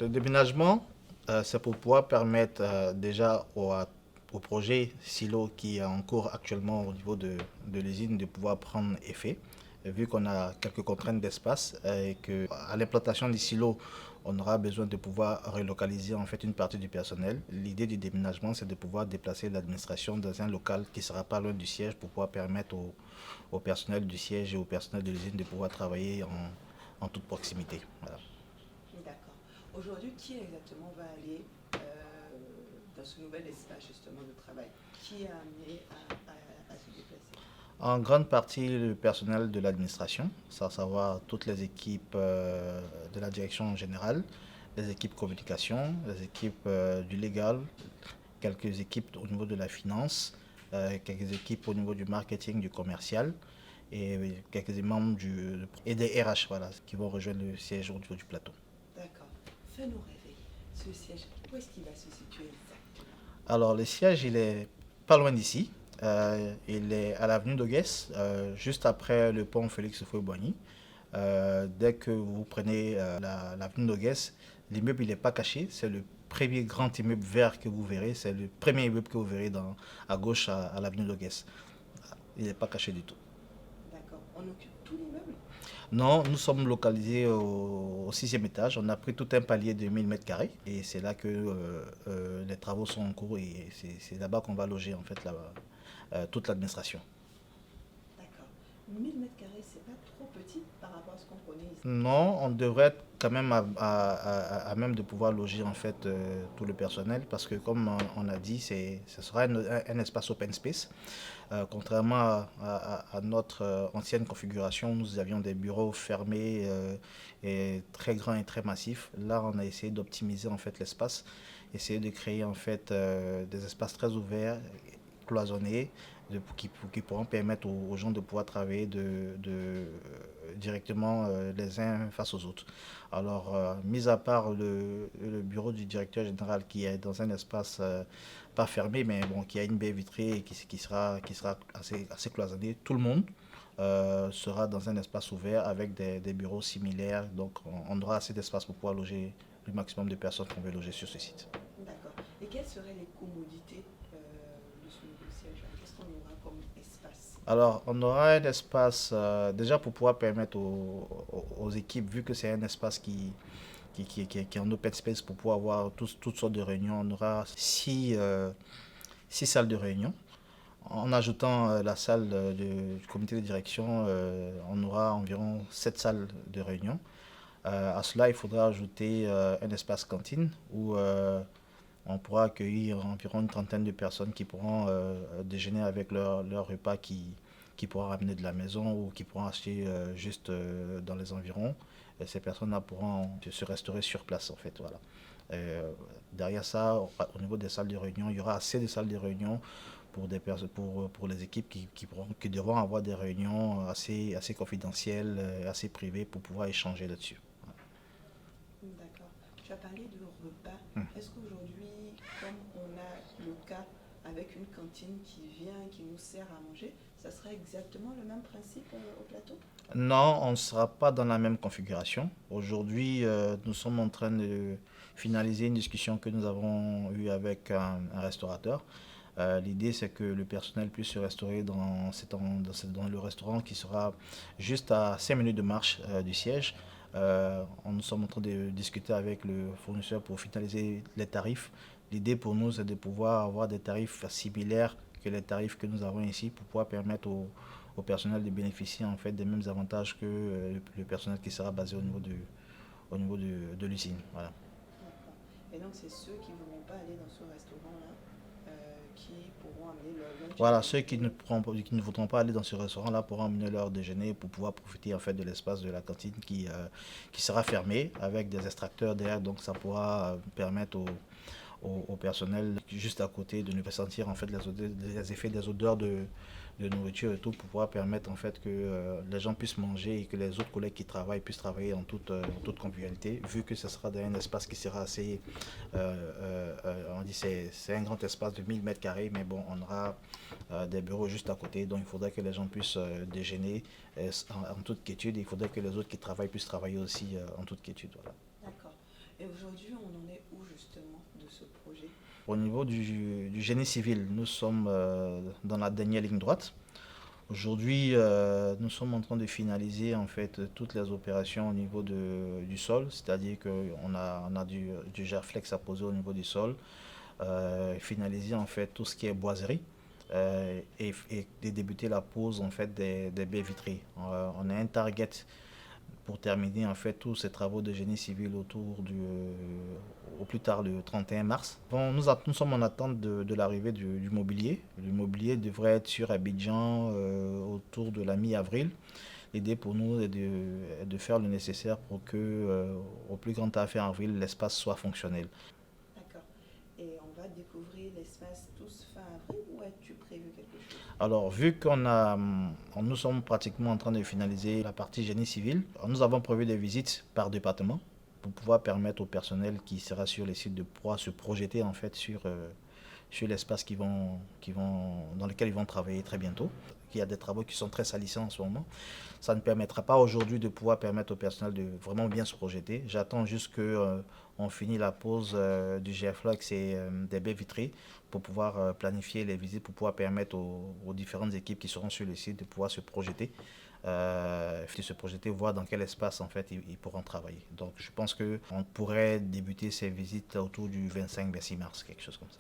Le déménagement, c'est pour pouvoir permettre déjà au projet Silo qui est en cours actuellement au niveau de l'usine de pouvoir prendre effet, vu qu'on a quelques contraintes d'espace et que à l'implantation du silo, on aura besoin de pouvoir relocaliser en fait une partie du personnel. L'idée du déménagement, c'est de pouvoir déplacer l'administration dans un local qui sera pas loin du siège pour pouvoir permettre au personnel du siège et au personnel de l'usine de pouvoir travailler en toute proximité. Voilà. D'accord. Aujourd'hui, qui exactement va aller dans ce nouvel espace justement de travail? Qui est amené à se déplacer? En grande partie, le personnel de l'administration, à savoir toutes les équipes de la direction générale, les équipes communication, les équipes du légal, quelques équipes au niveau de la finance, quelques équipes au niveau du marketing, du commercial et quelques membres et des RH voilà, qui vont rejoindre le siège au niveau du plateau. D'accord. Fais-nous rêver. Ce siège, où est-ce qu'il va se situer exactement? Alors, le siège, il est pas loin d'ici. Il est à l'avenue d'Oguès, juste après le pont Félix Houphouët-Boigny. Dès que vous prenez l'avenue d'Oguès, l'immeuble il n'est pas caché. C'est le premier grand immeuble vert que vous verrez. C'est le premier immeuble que vous verrez à gauche à l'avenue d'Oguès. Il n'est pas caché du tout. D'accord. On occupe tout l'immeuble? Non, nous sommes localisés au sixième étage. On a pris tout un palier de 1000 mètres carrés et c'est là que les travaux sont en cours et c'est là-bas qu'on va loger en fait toute l'administration. D'accord. 1000 mètres carrés, c'est pas trop petit par rapport à ce qu'on connaît ici. Non, on devrait être quand même à même de pouvoir loger en fait tout le personnel parce que comme on a dit, ce sera un espace open space. Contrairement à notre ancienne configuration, nous avions des bureaux fermés et très grands et très massifs. Là, on a essayé d'optimiser en fait l'espace, essayer de créer en fait des espaces très ouverts, cloisonnés, qui pourront permettre aux gens de pouvoir travailler directement les uns face aux autres. Alors, mis à part le bureau du directeur général qui est dans un espace pas fermé, mais bon, qui a une baie vitrée et qui sera assez cloisonné, tout le monde sera dans un espace ouvert avec des bureaux similaires. Donc, on aura assez d'espace pour pouvoir loger le maximum de personnes qu'on veut loger sur ce site. D'accord. Et quelles seraient les commodités de ce nouveau siège? Qu'est-ce qu'on aura comme espace? Alors, on aura un espace déjà pour pouvoir permettre aux équipes, vu que c'est un espace qui est en open space pour pouvoir avoir toutes sortes de réunions. On aura six salles de réunion. En ajoutant la salle du comité de direction, on aura environ 7 salles de réunion. À cela, il faudra ajouter un espace cantine où on pourra accueillir environ une trentaine de personnes qui pourront déjeuner avec leur repas qui pourront ramener de la maison ou qui pourront acheter juste dans les environs. Et ces personnes-là pourront se restaurer sur place en fait. Voilà. Euh, Derrière ça, au niveau des salles de réunion, il y aura assez de salles de réunion pour les équipes qui devront avoir des réunions assez confidentielles, assez privées pour pouvoir échanger là-dessus. D'accord. Tu as parlé de repas. Hmm. Est-ce qu'aujourd'hui, comme on a le cas avec une cantine qui vient, qui nous sert à manger, ça serait exactement le même principe au plateau? Non, on ne sera pas dans la même configuration. Aujourd'hui, nous sommes en train de finaliser une discussion que nous avons eue avec un restaurateur. L'idée, c'est que le personnel puisse se restaurer dans le restaurant qui sera juste à 5 minutes de marche du siège. Nous sommes en train de discuter avec le fournisseur pour finaliser les tarifs. L'idée pour nous, c'est de pouvoir avoir des tarifs similaires que les tarifs que nous avons ici pour pouvoir permettre au personnel de bénéficier en fait des mêmes avantages que le personnel qui sera basé au niveau de l'usine. Voilà. D'accord. Et donc, c'est ceux qui ne voudront pas aller dans ce restaurant-là qui pourront amener leur lunch Voilà, ceux directement. qui ne voudront pas aller dans ce restaurant-là pourront emmener leur déjeuner pour pouvoir profiter en fait de l'espace de la cantine qui sera fermé avec des extracteurs derrière. Donc ça pourra permettre au personnel juste à côté de ne pas sentir en fait les effets des odeurs de nourriture et tout pour pouvoir permettre en fait que les gens puissent manger et que les autres collègues qui travaillent puissent travailler en toute convivialité vu que ce sera dans un espace qui sera assez on dit c'est un grand espace de 1000 mètres carrés mais bon on aura des bureaux juste à côté donc il faudrait que les gens puissent déjeuner en toute quiétude et il faudrait que les autres qui travaillent puissent travailler aussi en toute quiétude voilà. D'accord. Et aujourd'hui, on en est où justement de ce projet? Au niveau du génie civil, nous sommes dans la dernière ligne droite. Aujourd'hui, nous sommes en train de finaliser en fait toutes les opérations au niveau du sol, c'est-à-dire qu'on a du Gerflex à poser au niveau du sol, finaliser en fait tout ce qui est boiserie et débuter la pose en fait des baies vitrées. On a un target pour terminer en fait tous ces travaux de génie civil au plus tard le 31 mars. Bon, nous sommes en attente de l'arrivée du mobilier. Le mobilier devrait être sur Abidjan autour de la mi-avril. L'idée pour nous est de faire le nécessaire pour que au plus grand tard fin avril, l'espace soit fonctionnel. D'accord. Et on va découvrir l'espace tous fin avril ou as-tu prévu quelque chose? Alors, nous sommes pratiquement en train de finaliser la partie génie civil. Nous avons prévu des visites par département pour pouvoir permettre au personnel qui sera sur les sites de pouvoir se projeter en fait sur l'espace dans lequel ils vont travailler très bientôt. Il y a des travaux qui sont très salissants en ce moment. Ça ne permettra pas aujourd'hui de pouvoir permettre au personnel de vraiment bien se projeter. J'attends juste qu'on finisse la pose du GFLOX et des baies vitrées pour pouvoir planifier les visites, pour pouvoir permettre aux différentes équipes qui seront sur le site de pouvoir se projeter, voir dans quel espace en fait ils pourront travailler. Donc je pense qu'on pourrait débuter ces visites autour du 25-26 mars, quelque chose comme ça.